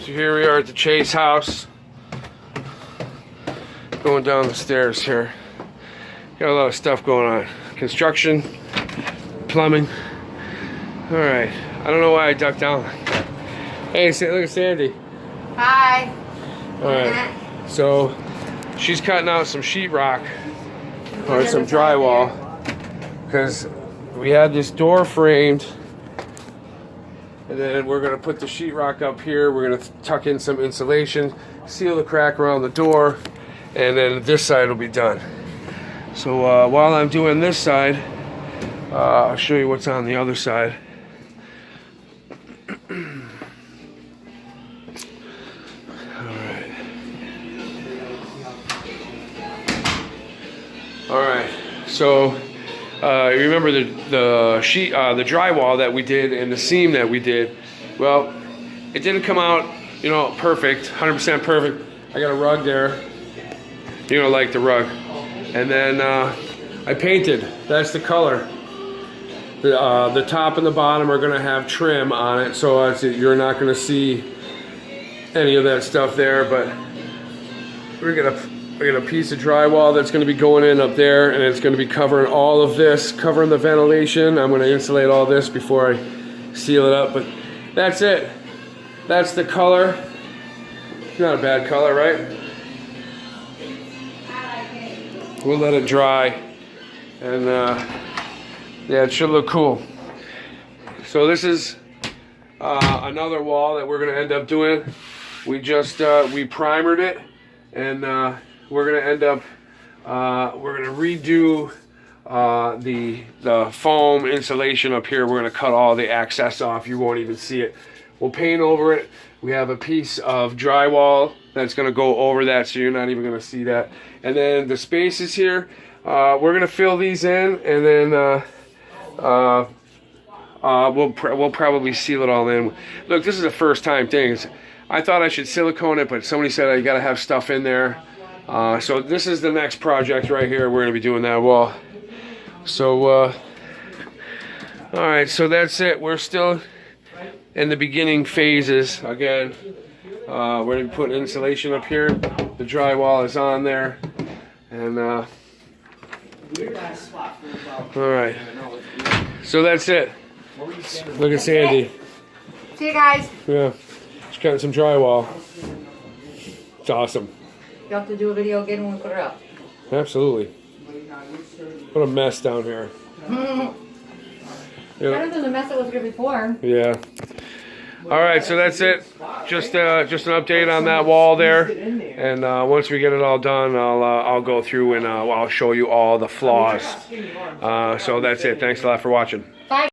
So here we are at the Chase house. Going down the stairs here. Got a lot of stuff going on. Construction, plumbing. Alright. I don't know why I ducked down. Hey, look at Sandy. Hi. Alright. So she's cutting out some sheetrock or some drywall because we had this door framed. And then we're going to put the sheetrock up here. We're going to tuck in some insulation, seal the crack around the door, and then this side will be done. So while I'm doing this side, I'll show you what's on the other side. All right. So you remember the sheet, the drywall that we did and the seam that we did. Well, it didn't come out, you know, perfect, 100% perfect. I got a rug there, you know, like the rug, and then I painted. That's the color. The top and the bottom are going to have trim on it, so you're not going to see any of that stuff there. But we're gonna a piece of drywall that's going to be going in up there, and it's going to be covering all of this, covering the ventilation. I'm going to insulate all this before I seal it up, but that's it. That's the color. It's not a bad color, right? We'll let it dry, and yeah, it should look cool. So this is another wall that we're going to end up doing. We just we primered it, and we're going to end up we're going to redo the foam insulation up here. We're going to cut all the access off. You won't even see it. We'll paint over it. We have a piece of drywall that's going to go over that, so you're not even going to see that. And then the spaces here, we're going to fill these in, and then we'll probably seal it all in. Look, this is a first time thing. I thought I should silicone it, but somebody said I got to have stuff in there. So this is the next project right here. We're going to be doing that wall. So all right, so that's it. We're still in the beginning phases. Again, we're going to be putting insulation up here. The drywall is on there, and all right, so that's it. Look at Sandy. See you guys. Yeah, she's cutting some drywall. It's awesome. You have to do a video again when we put it up. Absolutely. What a mess down here. Better than the mess it was here before. Yeah. All right, so that's it. Just an update on that wall there, and once we get it all done, I'll go through and I'll show you all the flaws. So that's it. Thanks a lot for watching. Bye.